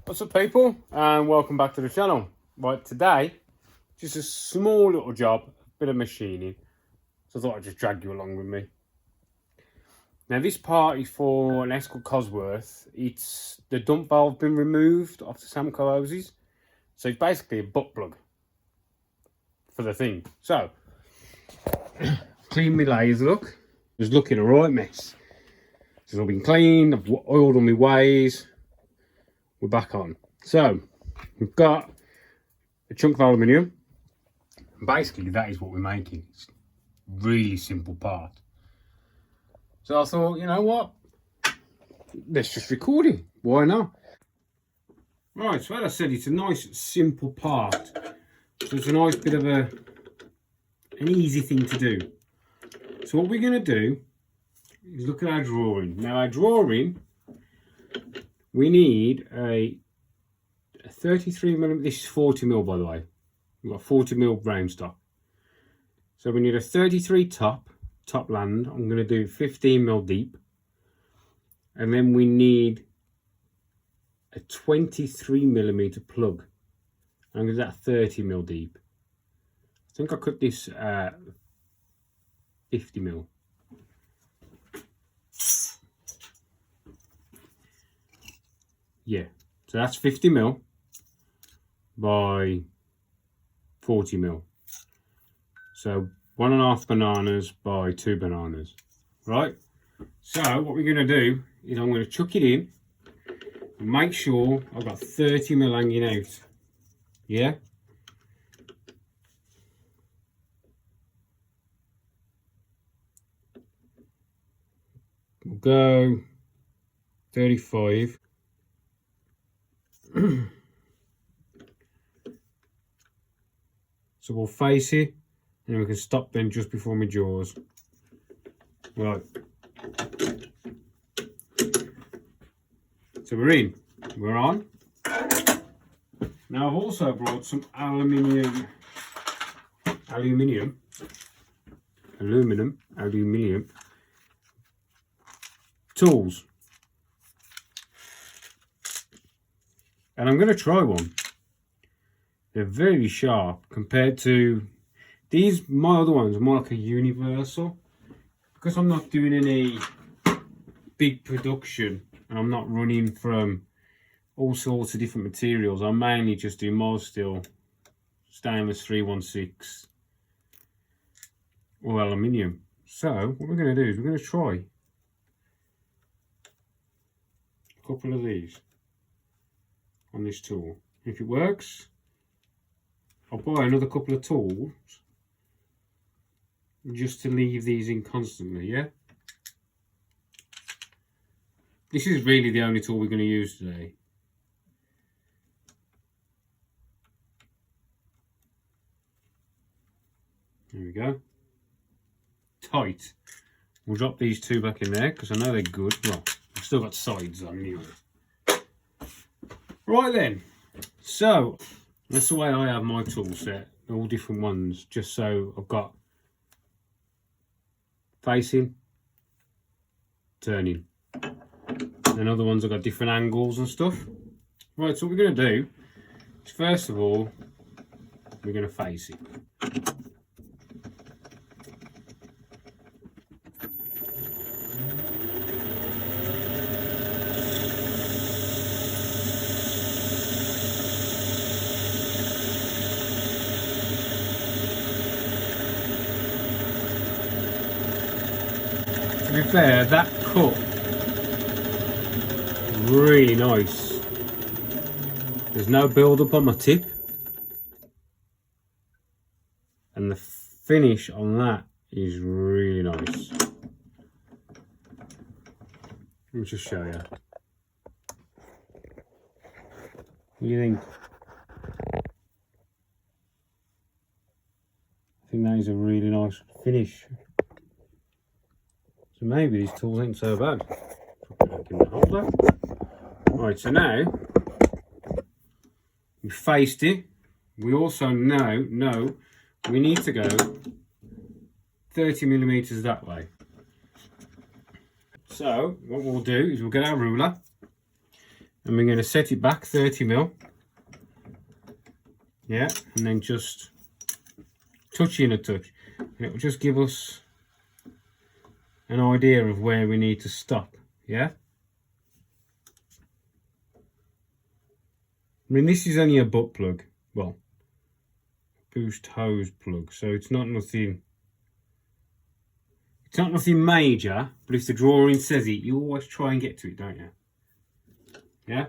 What's up people, and welcome back to the channel. Right, today just a small little job, a bit of machining, so I thought I'd just drag you along with me. Now this part is for an Escort cosworth. It's the dump valve been removed off the Samco hoses, so it's basically a butt plug for the thing. So clean my lathe, look, just looking a right mess. It's all been cleaned, I've oiled all my ways. We're back on. So we've got a chunk of aluminium. Basically that is what we're making. It's a really simple part. So I thought, you know what, let's just record it. Why not? Right, so as I said, it's a nice simple part. So it's a nice bit of an easy thing to do. So what we're going to do is look at our drawing. Now our drawing, we need a 33mm, this is 40mm by the way. We've got 40mm round stock. So we need a 33 top land. I'm going to do 15mm deep. And then we need a 23mm plug. I'm going to do that 30mm deep. I think I cut this 50mm. Yeah, so that's 50mm by 40mm. So 1.5 bananas by 2 bananas. Right? So what we're going to do is I'm going to chuck it in and make sure I've got 30mm hanging out. Yeah? We'll go 35. So we'll face it and we can stop then just before my jaws. Right. So we're in. We're on. Now I've also brought some aluminium tools. And I'm going to try one. They're very sharp compared to these. My other ones are more like a universal. Because I'm not doing any big production and I'm not running from all sorts of different materials. I'm mainly just doing mild steel, stainless 316 or aluminium. So what we're going to do is we're going to try a couple of these on this tool. If it works, I'll buy another couple of tools just to leave these in constantly, yeah? This is really the only tool we're going to use today. There we go. Tight. We'll drop these two back in there because I know they're good. Well, I've still got sides on anyway. Right then, so that's the way I have my tool set, all different ones, just so I've got facing, turning, and other ones I've got different angles and stuff. Right, so what we're going to do is first of all, we're going to face it. To be fair, that cut really nice. There's no build up on my tip, and the finish on that is really nice. Let me just show you. What do you think? I think that is a really nice finish. So maybe these tools ain't so bad. Put it back in the holder. Right, so now we faced it. We also know we need to go 30mm that way. So what we'll do is we'll get our ruler And we're going to set it back 30mm. Yeah, and then just touch in a touch. And it will just give us an idea of where we need to stop. Yeah. I mean, this is only a butt plug. Well, boost hose plug. So it's not nothing. It's not nothing major, but if the drawing says it, you always try and get to it, don't you? Yeah?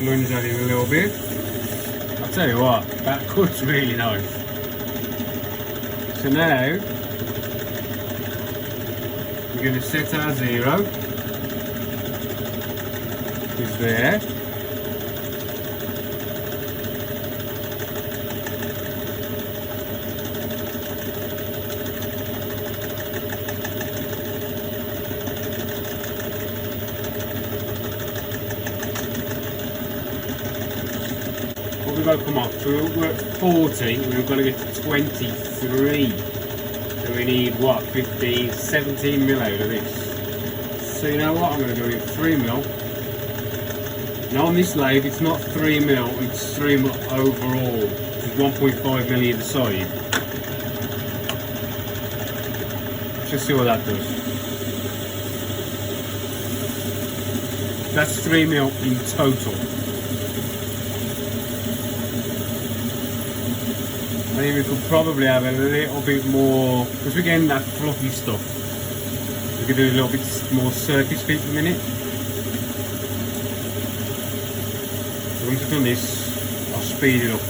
Lunge that in a little bit. I'll tell you what, that cuts really nice. So now, we're going to set our 0. Is there. We've got to come off. So we're at 40 and we've got to get to 23. So we need what, 15, 17mm out of this. So you know what, I'm going to go in 3mm. Now on this lathe it's not 3mm, it's 3mm overall. It's 1.5mm either side. Let's just see what that does. That's 3mm in total. I think we could probably have a little bit more, because we're getting that fluffy stuff. We could do a little bit more surface feet per minute. So once I've done this, I'll speed it up.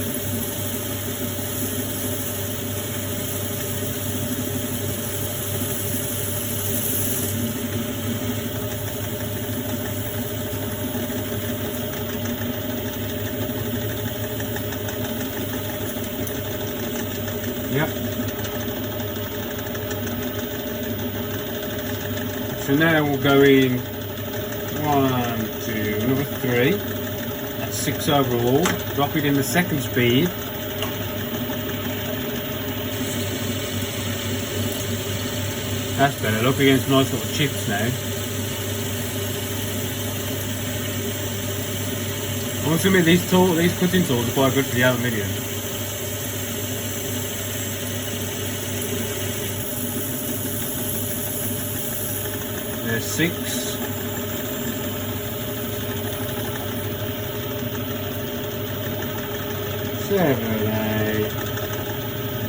Yep. So now we'll go in 1, 2, another 3. That's 6 overall. Drop it in the second speed. That's better. Look against nice little chips now. I must admit these cutting tools are quite good for the aluminium. There's 6. 7, 8,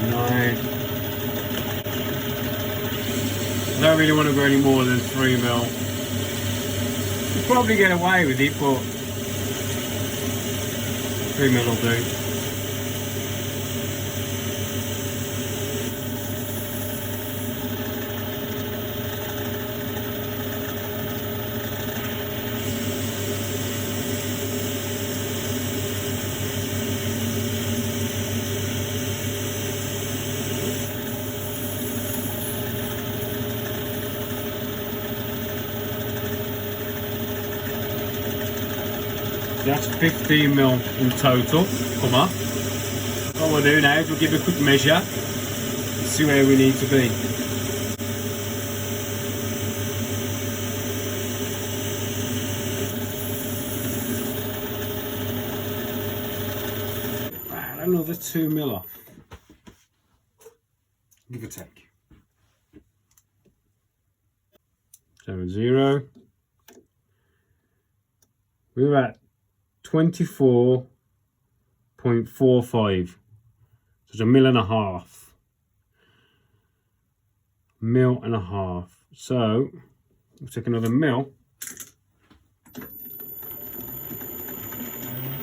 9. I don't really want to go any more than 3mm. You'll probably get away with it, but 3mm will do. That's 15mm in total. Come on. What we'll do now is we'll give a quick measure and see where we need to be. Right, another 2mm off. Give or take. So 0. We're at 24.45. So it's 1.5 mil. 1.5 mil. So we'll take another mil.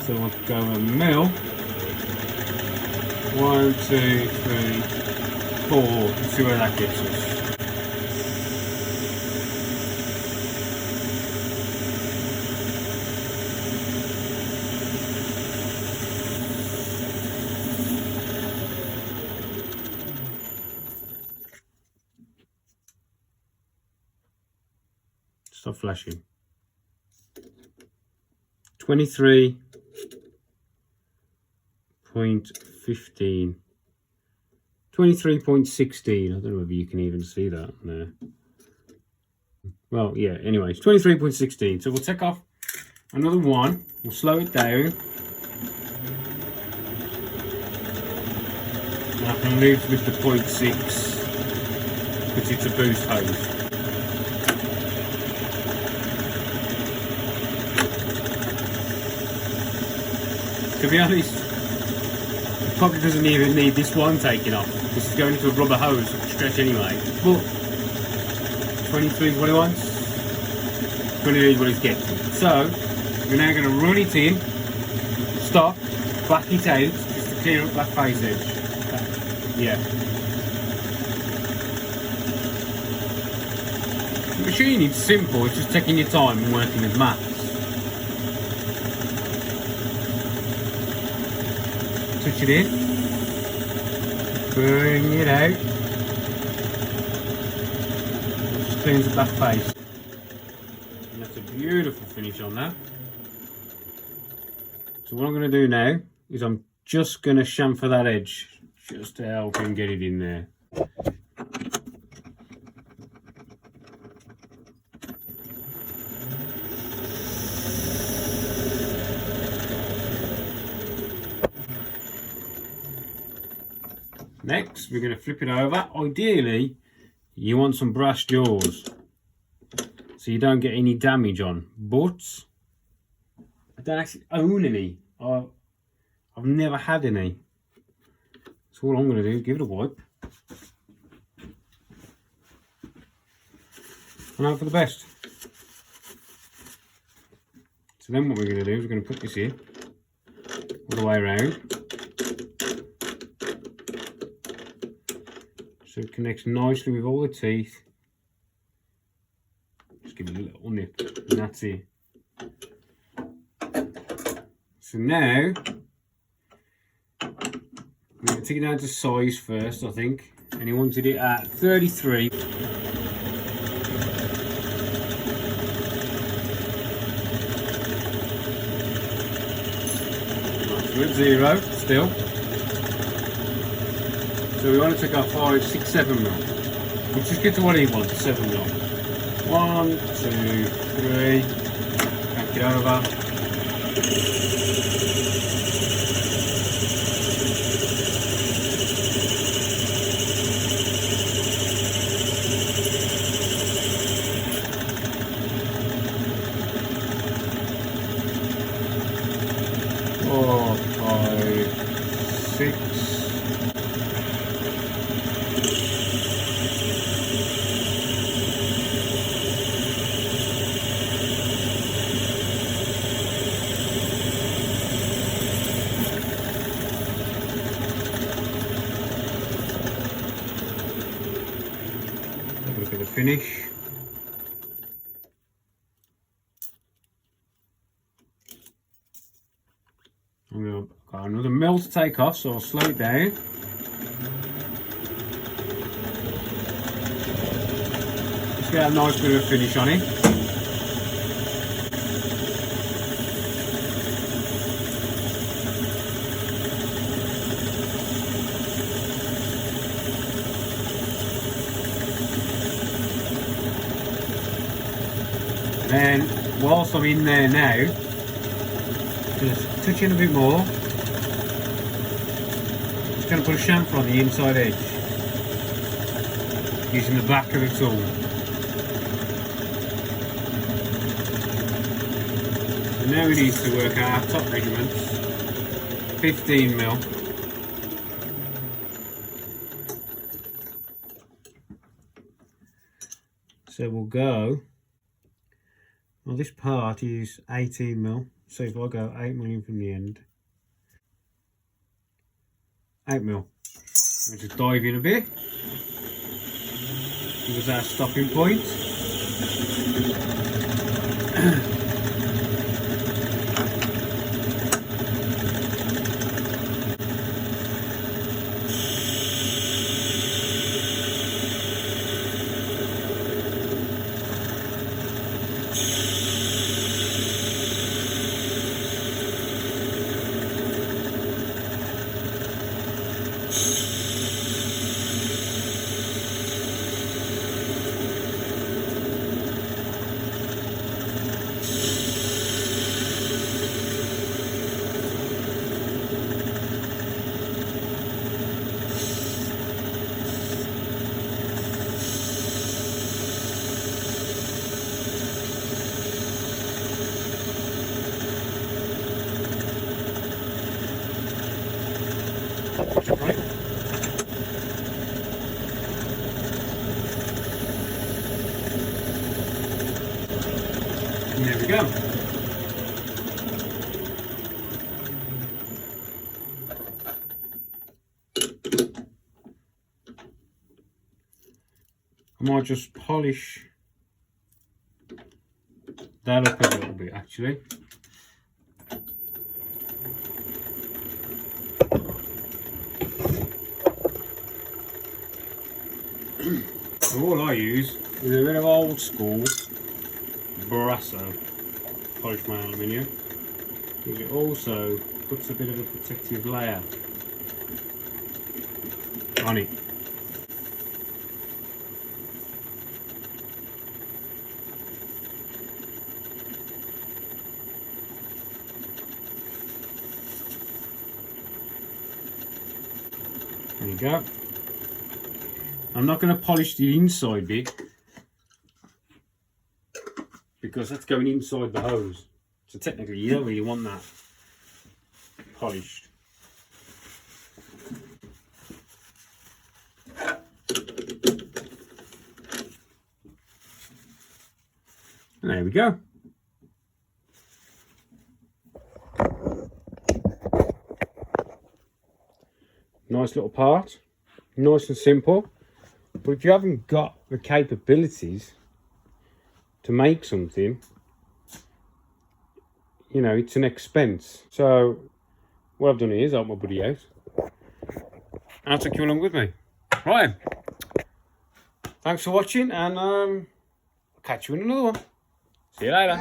So we'll go a mil. 1, 2, 3, 4. Let's see where that gets us. Stop flashing. 23.15. 23.16. I don't know if you can even see that there. Well, yeah, anyway, it's 23.16. So we'll take off another one. We'll slow it down. And I can move with the 0.6 because it's a boost hose. To be honest, it probably doesn't even need this one taking off. This is going into a rubber hose, which will stretch anyway. But 23 is what he wants. 23 is what he's getting. So we're now going to run it in, stop, back it out, just to clear up that face edge. Yeah. The machine is simple, it's just taking your time and working with maths. Touch it in, bring it out, just cleans up that face. And that's a beautiful finish on that. So what I'm going to do now is I'm just going to chamfer that edge just to help him get it in there. Next, we're going to flip it over. Ideally, you want some brass jaws so you don't get any damage on. But I don't actually own any. I've never had any. So all I'm going to do is give it a wipe and hope for the best. So then what we're going to do is we're going to put this in all the way around so it connects nicely with all the teeth. Just give it a little nip and that's it. So now I'm going to take it down to size first, I think, and he wanted it at 33. We're at 0 still. So we want to take our 5, 6, 7 mil. We'll just get to what he wants, 7 mil. 1, 2, 3. Back it over. Look at the finish. I've got another mil to take off, so I'll slow it down. Just get a nice bit of a finish on it. And then, whilst I'm in there now, just touch in a bit more. Just going to put a chamfer on the inside edge using the back of the tool. So now we need to work out our top measurements. 15 mil. So we'll go. Well, this part is 18 mil, so if I go 8 mm from the end, 8 mil. I'll just dive in a bit. This is our stopping point. And there we go. I might just polish that up a little bit actually. So all I use is a bit of old school Brasso polished my aluminium, because it also puts a bit of a protective layer on it. There you go. I'm not going to polish the inside bit because that's going inside the hose. So technically you don't really want that polished. And there we go. Nice little part, nice and simple. But if you haven't got the capabilities to make something, you know, it's an expense. So what I've done is help my buddy out, and I'll take you along with me. Right, thanks for watching, and I'll catch you in another one. See you later.